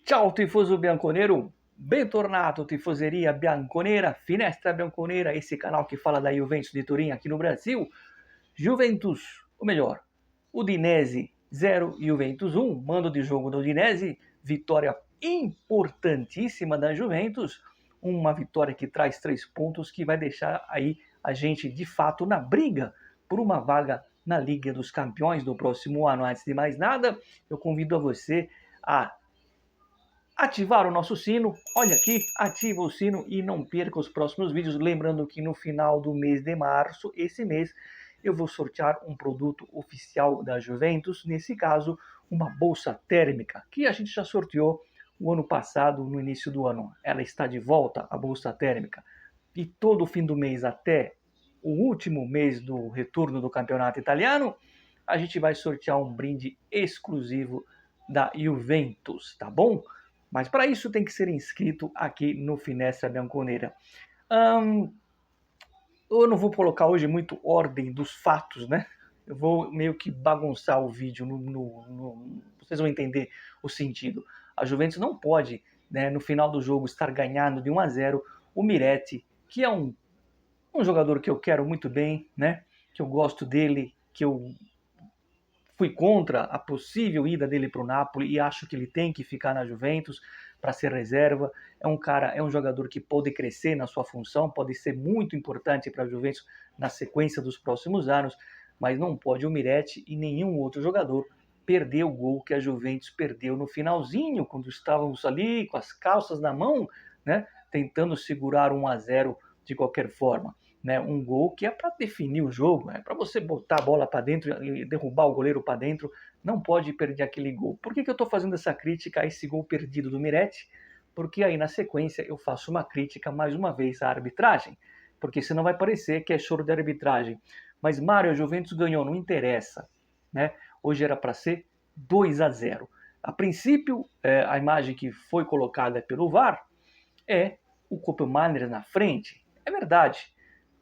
Ciao tifoso bianconero, bentornato Tifoseria Bianconera, Finestra Bianconera, esse canal que fala da Juventus de Turim aqui no Brasil. Juventus, ou melhor, Udinese 0, Juventus 1, mando de jogo do Udinese, vitória importantíssima da Juventus, uma vitória que traz 3 pontos que vai deixar aí a gente de fato na briga por uma vaga na Liga dos Campeões do próximo ano. Antes de mais nada, eu convido a você a ativar o nosso sino, olha aqui, ativa o sino e não perca os próximos vídeos. Lembrando que no final do mês de março, esse mês, eu vou sortear um produto oficial da Juventus, nesse caso, uma bolsa térmica, que a gente já sorteou o ano passado, no início do ano. Ela está de volta, a bolsa térmica. E todo fim do mês até o último mês do retorno do campeonato italiano, a gente vai sortear um brinde exclusivo da Juventus, tá bom? Mas para isso tem que ser inscrito aqui no Finestra Bianconera. Eu não vou colocar hoje muito ordem dos fatos, né? Eu vou meio que bagunçar o vídeo, vocês vão entender o sentido. A Juventus não pode, né, no final do jogo, estar ganhando de 1-0 o Miretti, que é um jogador que eu quero muito bem, né? Que eu gosto dele, que eu fui contra a possível ida dele para o Napoli e acho que ele tem que ficar na Juventus para ser reserva. É um jogador que pode crescer na sua função, pode ser muito importante para a Juventus na sequência dos próximos anos, mas não pode o Miretti e nenhum outro jogador perder o gol que a Juventus perdeu no finalzinho, quando estávamos ali com as calças na mão, né, tentando segurar 1-0 de qualquer forma. Né, um gol que é para definir o jogo, é para você botar a bola para dentro e derrubar o goleiro para dentro, não pode perder aquele gol. Por que eu estou fazendo essa crítica a esse gol perdido do Miretti? Porque aí na sequência eu faço uma crítica mais uma vez à arbitragem, porque senão vai parecer que é choro de arbitragem. Mas Mário, a Juventus ganhou, não interessa. Né? Hoje era para ser 2-0. A princípio, a imagem que foi colocada pelo VAR é o Koopmeiners na frente. É verdade.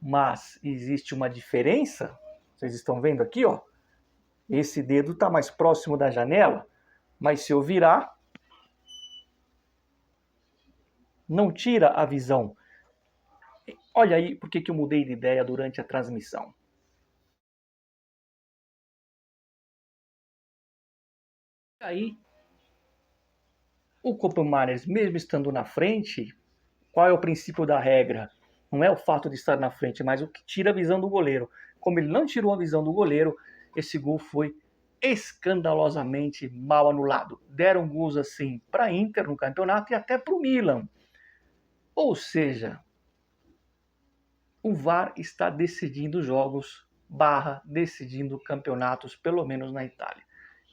Mas existe uma diferença, vocês estão vendo aqui, ó. Esse dedo está mais próximo da janela, mas se eu virar, não tira a visão. Olha aí por que eu mudei de ideia durante a transmissão. Aí, o Koopmeiners, mesmo estando na frente, qual é o princípio da regra? Não é o fato de estar na frente, mas o que tira a visão do goleiro. Como ele não tirou a visão do goleiro, esse gol foi escandalosamente mal anulado. Deram gols assim para a Inter no campeonato e até para o Milan. Ou seja, o VAR está decidindo jogos, decidindo campeonatos, pelo menos na Itália.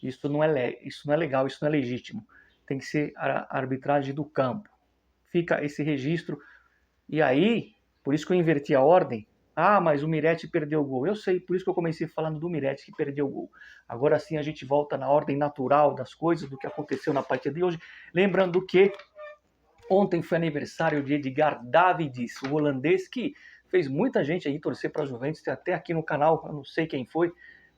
Isso não é legal, isso não é legítimo. Tem que ser a arbitragem do campo. Fica esse registro. E aí, por isso que eu inverti a ordem. Ah, mas o Miretti perdeu o gol. Eu sei, por isso que eu comecei falando do Miretti que perdeu o gol. Agora sim a gente volta na ordem natural das coisas, do que aconteceu na partida de hoje. Lembrando que ontem foi aniversário de Edgar Davids, o holandês que fez muita gente aí torcer para a Juventus. Até aqui no canal, eu não sei quem foi,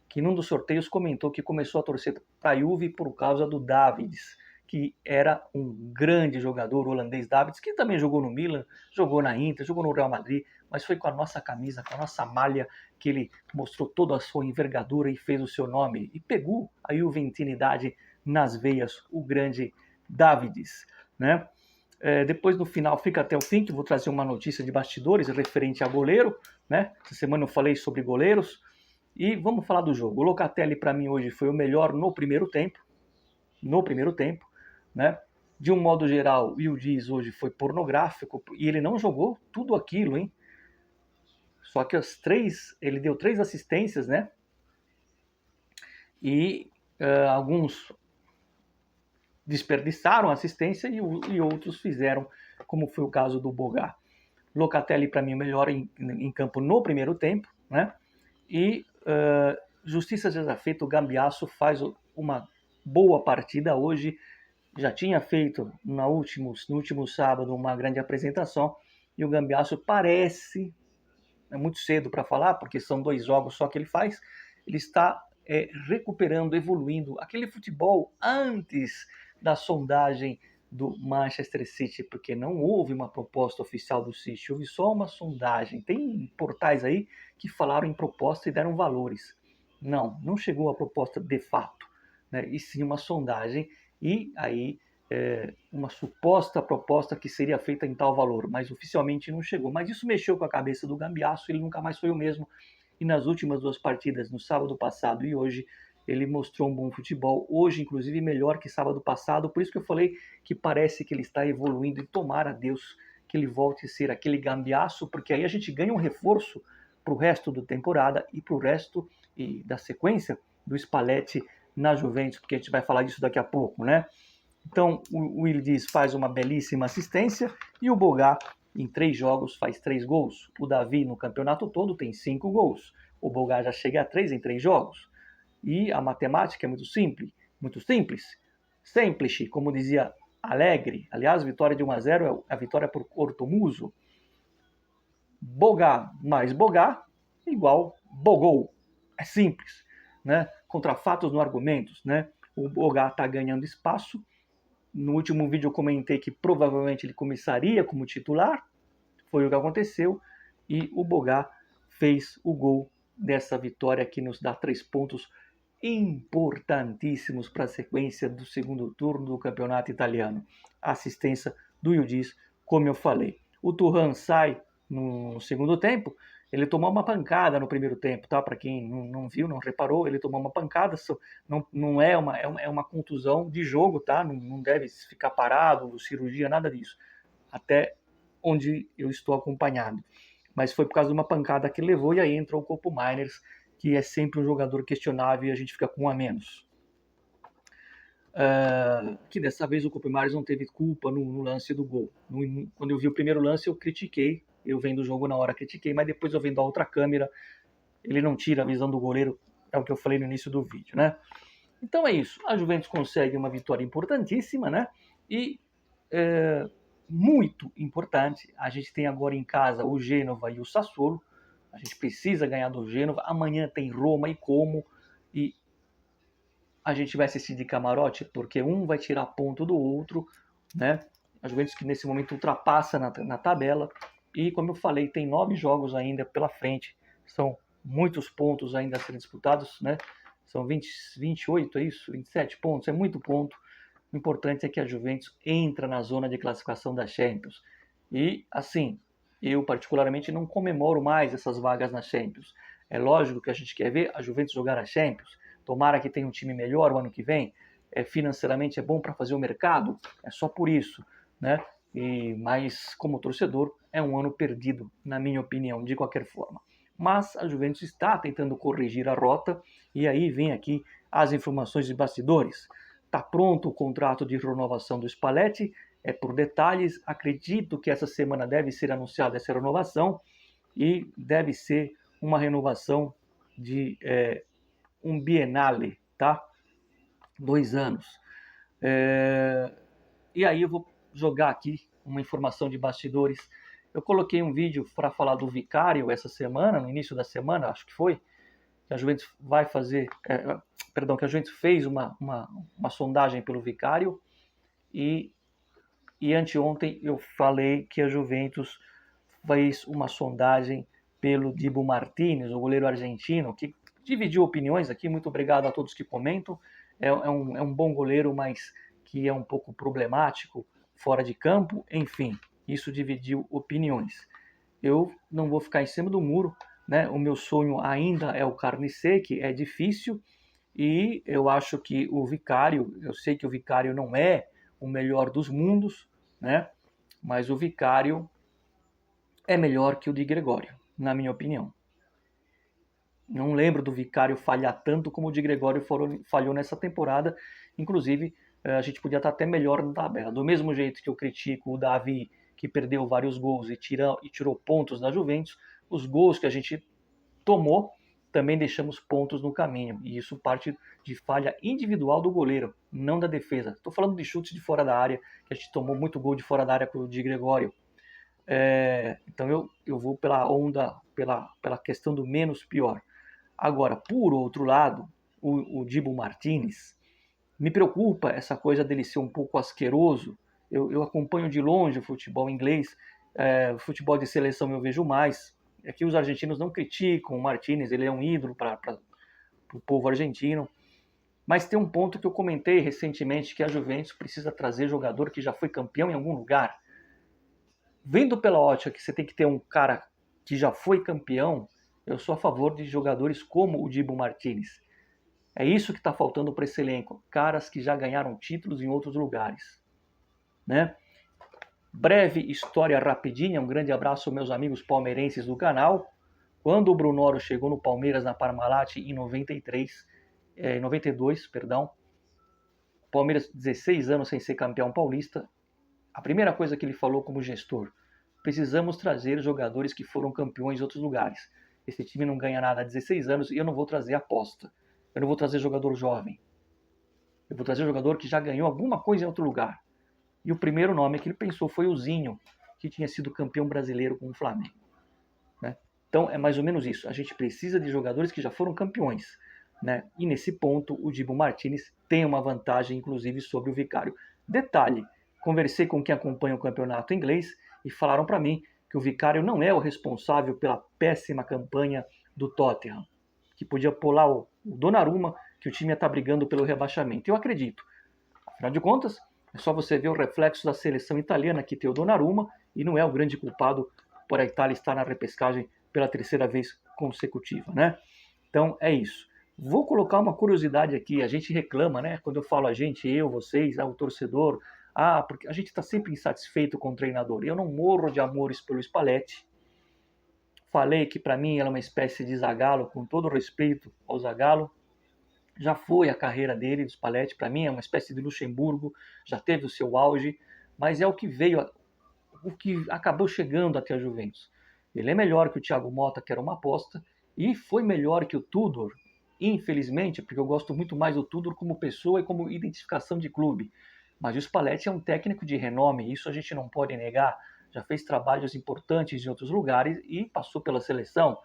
que num dos sorteios comentou que começou a torcer para a Juve por causa do Davids, que era um grande jogador, o holandês Davids, que também jogou no Milan, jogou na Inter, jogou no Real Madrid, mas foi com a nossa camisa, com a nossa malha, que ele mostrou toda a sua envergadura e fez o seu nome, e pegou a juventinidade nas veias, o grande Davids, né? Depois no final, fica até o fim, que vou trazer uma notícia de bastidores referente a goleiro, né? Essa semana eu falei sobre goleiros, e vamos falar do jogo. O Locatelli para mim hoje foi o melhor no primeiro tempo, né? De um modo geral, o Yildiz hoje foi pornográfico e ele não jogou tudo aquilo, hein? Só que ele deu 3 assistências, né? E alguns desperdiçaram a assistência e outros fizeram, como foi o caso do Bogá. Locatelli para mim o melhor em campo no primeiro tempo, né? E justiça seja feita, o Cambiasso faz uma boa partida hoje. Já tinha feito no último sábado uma grande apresentação e o Cambiasso parece, é muito cedo para falar, porque são 2 jogos só que ele faz, ele está recuperando, evoluindo aquele futebol antes da sondagem do Manchester City, porque não houve uma proposta oficial do City, houve só uma sondagem. Tem portais aí que falaram em proposta e deram valores. Não chegou a proposta de fato, né? E sim uma sondagem e aí uma suposta proposta que seria feita em tal valor, mas oficialmente não chegou. Mas isso mexeu com a cabeça do Gambiasso, ele nunca mais foi o mesmo. E nas últimas 2 partidas, no sábado passado e hoje, ele mostrou um bom futebol, hoje inclusive melhor que sábado passado, por isso que eu falei que parece que ele está evoluindo e tomara a Deus que ele volte a ser aquele Gambiasso, porque aí a gente ganha um reforço para o resto da temporada e para o resto da sequência do Spalletti na Juventus, porque a gente vai falar disso daqui a pouco, né? Então o Wildiz faz uma belíssima assistência e o Bogá em 3 jogos faz 3 gols. O Davi no campeonato todo tem 5 gols. O Bogá já chega a 3 em 3 jogos. E a matemática é muito simples, Semplice, como dizia Alegre. Aliás, vitória de 1-0 é a vitória por Ortomuso. Bogá mais Bogá igual Bogou. É simples, né? Contra fatos no argumentos, né? O Bogá está ganhando espaço. No último vídeo eu comentei que provavelmente ele começaria como titular. Foi o que aconteceu. E o Bogá fez o gol dessa vitória que nos dá 3 pontos importantíssimos para a sequência do segundo turno do campeonato italiano. A assistência do Yudiz, como eu falei. O Thuram sai no segundo tempo, ele tomou uma pancada no primeiro tempo, tá? Para quem não viu, não reparou, ele tomou uma pancada, não é uma contusão de jogo, tá? Não deve ficar parado, cirurgia, nada disso. Até onde eu estou acompanhado. Mas foi por causa de uma pancada que levou e aí entrou o Kopo Miners, que é sempre um jogador questionável e a gente fica com um a menos. Que dessa vez o Kopo Miners não teve culpa no lance do gol. Quando eu vi o primeiro lance eu critiquei, eu vendo o jogo na hora critiquei, mas depois eu vendo a outra câmera, ele não tira a visão do goleiro, é o que eu falei no início do vídeo, né? Então é isso, a Juventus consegue uma vitória importantíssima, né? E muito importante, a gente tem agora em casa o Gênova e o Sassuolo. A gente precisa ganhar do Gênova. Amanhã tem Roma e Como. E a gente vai assistir de camarote, porque um vai tirar ponto do outro, né? A Juventus que nesse momento ultrapassa na tabela. E como eu falei, tem 9 jogos ainda pela frente. São muitos pontos ainda a serem disputados, né? São 28, é isso? 27 pontos, é muito ponto. O importante é que a Juventus entra na zona de classificação da Champions. E, assim, eu particularmente não comemoro mais essas vagas na Champions. É lógico que a gente quer ver a Juventus jogar a Champions. Tomara que tenha um time melhor o ano que vem. Financeiramente é bom para fazer o mercado. É só por isso, né? Mas, como torcedor, é um ano perdido, na minha opinião, de qualquer forma. Mas a Juventus está tentando corrigir a rota e aí vem aqui as informações de bastidores. Está pronto o contrato de renovação do Spalletti, é por detalhes. Acredito que essa semana deve ser anunciada essa renovação e deve ser uma renovação de um bienale, tá? 2 anos. E aí eu vou jogar aqui uma informação de bastidores. Eu coloquei um vídeo para falar do Vicário essa semana, no início da semana, acho que foi, que a Juventus vai fazer, que a Juventus fez uma sondagem pelo Vicário e anteontem eu falei que a Juventus fez uma sondagem pelo Dibu Martínez, o goleiro argentino, que dividiu opiniões aqui. Muito obrigado a todos que comentam. É um bom goleiro, mas que é um pouco problemático fora de campo. Enfim, isso dividiu opiniões. Eu não vou ficar em cima do muro, né? O meu sonho ainda é o Carnicer, que é difícil, e eu acho que o Vicário, eu sei que o Vicário não é o melhor dos mundos, né? Mas o Vicário é melhor que o Di Gregório, na minha opinião. Não lembro do Vicário falhar tanto como o Di Gregório falhou nessa temporada. Inclusive, a gente podia estar até melhor na tabela. Do mesmo jeito que eu critico o Davi, que perdeu vários gols e tirou pontos da Juventus, os gols que a gente tomou, também deixamos pontos no caminho. E isso parte de falha individual do goleiro, não da defesa. Estou falando de chutes de fora da área, que a gente tomou muito gol de fora da área com o Di Gregório. Então eu vou pela onda, pela questão do menos pior. Agora, por outro lado, o Dibu Martínez, me preocupa essa coisa dele ser um pouco asqueroso eu acompanho de longe o futebol inglês, o futebol de seleção eu vejo mais. É que os argentinos não criticam o Martínez, ele é um ídolo para o povo argentino. Mas tem um ponto que eu comentei recentemente, que a Juventus precisa trazer jogador que já foi campeão em algum lugar. Vendo pela ótica que você tem que ter um cara que já foi campeão, eu sou a favor de jogadores como o Dibu Martínez. É isso que está faltando para esse elenco. Caras que já ganharam títulos em outros lugares. Né? Breve história rapidinha. Um grande abraço aos meus amigos palmeirenses do canal. Quando o Brunoro chegou no Palmeiras, na Parmalat, em 92, perdão. Palmeiras, 16 anos sem ser campeão paulista. A primeira coisa que ele falou como gestor: precisamos trazer jogadores que foram campeões em outros lugares. Esse time não ganha nada há 16 anos e eu não vou trazer aposta. Eu não vou trazer jogador jovem. Eu vou trazer jogador que já ganhou alguma coisa em outro lugar. E o primeiro nome que ele pensou foi o Zinho, que tinha sido campeão brasileiro com o Flamengo. Né? Então é mais ou menos isso. A gente precisa de jogadores que já foram campeões. Né? E nesse ponto o Dibu Martínez tem uma vantagem, inclusive, sobre o Vicário. Detalhe, conversei com quem acompanha o campeonato inglês e falaram para mim que o Vicário não é o responsável pela péssima campanha do Tottenham, que podia pular o Donnarumma, que o time está brigando pelo rebaixamento. Eu acredito. Afinal de contas, é só você ver o reflexo da seleção italiana, que tem o Donnarumma, e não é o grande culpado por a Itália estar na repescagem pela terceira vez consecutiva, né? Então é isso. Vou colocar uma curiosidade aqui. A gente reclama, né? Quando eu falo a gente, eu, vocês, o torcedor, porque a gente está sempre insatisfeito com o treinador. Eu não morro de amores pelo Spalletti. Falei que para mim ela é uma espécie de Zagallo, com todo respeito ao Zagallo. Já foi a carreira dele, do Spalletti, para mim é uma espécie de Luxemburgo, já teve o seu auge, mas é o que veio, o que acabou chegando até a Juventus. Ele é melhor que o Thiago Motta, que era uma aposta, e foi melhor que o Tudor, infelizmente, porque eu gosto muito mais do Tudor como pessoa e como identificação de clube. Mas o Spalletti é um técnico de renome, isso a gente não pode negar. Já fez trabalhos importantes em outros lugares e passou pela seleção,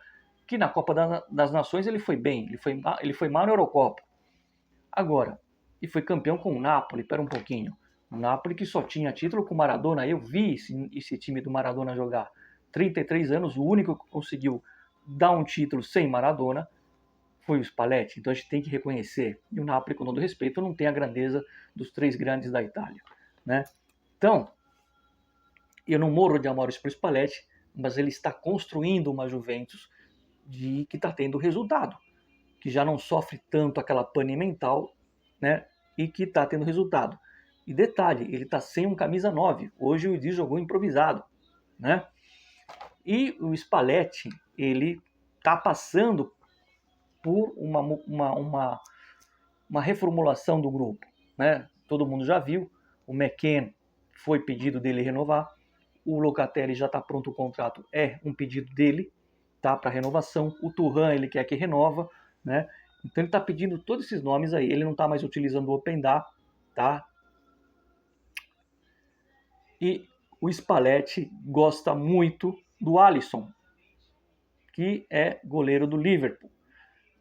que na Copa das Nações ele foi bem, ele foi mal na Eurocopa. Agora, e foi campeão com o Napoli, pera um pouquinho. O Napoli que só tinha título com o Maradona, eu vi esse time do Maradona jogar. 33 anos, o único que conseguiu dar um título sem Maradona foi o Spalletti, então a gente tem que reconhecer. E o Napoli, com todo respeito, não tem a grandeza dos três grandes da Itália. Né? Então, eu não morro de amores para o Spalletti, mas ele está construindo uma Juventus que está tendo resultado, que já não sofre tanto aquela pane mental, né? E que está tendo resultado. E detalhe, ele está sem um camisa 9. Hoje o Idi jogou improvisado, né? E o Spalletti, ele está passando por uma reformulação do grupo, né? Todo mundo já viu, o McKenna foi pedido dele renovar, o Locatelli já está pronto o contrato, é um pedido dele, tá, para renovação, o Thuram ele quer que renova, né? Então ele está pedindo todos esses nomes aí, ele não está mais utilizando o Openda, tá? E o Spalletti gosta muito do Alisson, que é goleiro do Liverpool.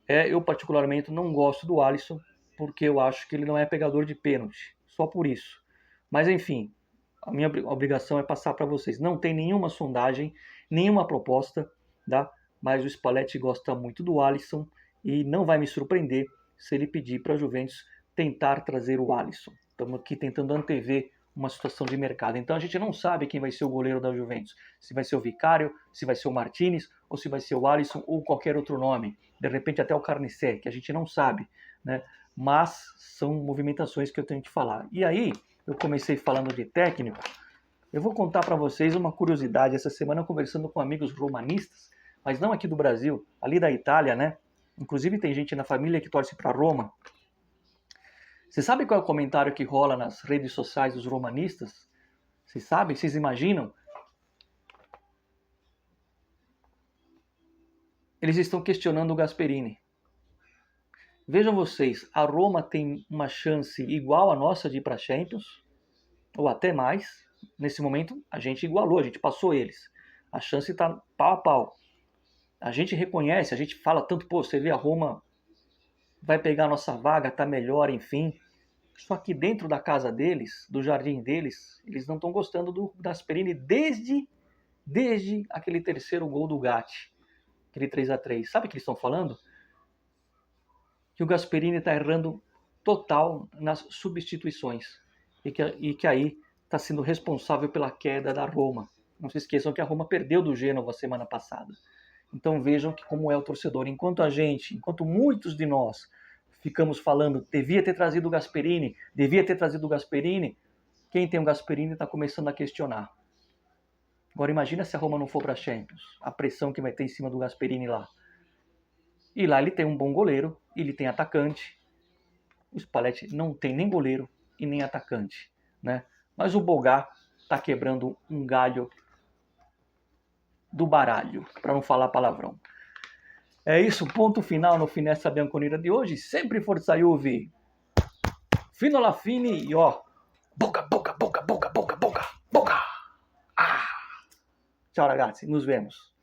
Eu particularmente não gosto do Alisson, porque eu acho que ele não é pegador de pênalti, só por isso. Mas enfim, a minha obrigação é passar para vocês. Não tem nenhuma sondagem, nenhuma proposta, tá? Mas o Spalletti gosta muito do Alisson e não vai me surpreender se ele pedir para a Juventus tentar trazer o Alisson. Estamos aqui tentando antever uma situação de mercado. Então a gente não sabe quem vai ser o goleiro da Juventus. Se vai ser o Vicário, se vai ser o Martínez, ou se vai ser o Alisson ou qualquer outro nome. De repente até o Carnicé, que a gente não sabe, né? Mas são movimentações que eu tenho que falar. E aí, eu comecei falando de técnico, eu vou contar para vocês uma curiosidade. Essa semana conversando com amigos romanistas, mas não aqui do Brasil, ali da Itália, né? Inclusive tem gente na família que torce para Roma. Você sabe qual é o comentário que rola nas redes sociais dos romanistas? Vocês sabem? Vocês imaginam? Eles estão questionando o Gasperini. Vejam vocês, a Roma tem uma chance igual à nossa de ir para a Champions, ou até mais. Nesse momento, a gente igualou, a gente passou eles. A chance está pau a pau. A gente reconhece, a gente fala tanto, pô, você vê a Roma vai pegar a nossa vaga, tá melhor, enfim. Só que dentro da casa deles, do jardim deles, eles não estão gostando do Gasperini desde aquele terceiro gol do Gatti, aquele 3-3. Sabe o que eles estão falando? Que o Gasperini está errando total nas substituições e que aí está sendo responsável pela queda da Roma. Não se esqueçam que a Roma perdeu do Gênova semana passada. Então vejam que como é o torcedor. Enquanto muitos de nós ficamos falando, devia ter trazido o Gasperini, quem tem o Gasperini está começando a questionar. Agora imagina se a Roma não for para a Champions, a pressão que vai ter em cima do Gasperini lá. E lá ele tem um bom goleiro, ele tem atacante. O Spalletti não tem nem goleiro e nem atacante, né? Mas o Bogá está quebrando um galho do baralho, para não falar palavrão. É isso, ponto final no Finestra Bianconera de hoje. Sempre Forza Juve. Fino alla fine e ó, boca. Ah! Ciao ragazzi, nos vemos.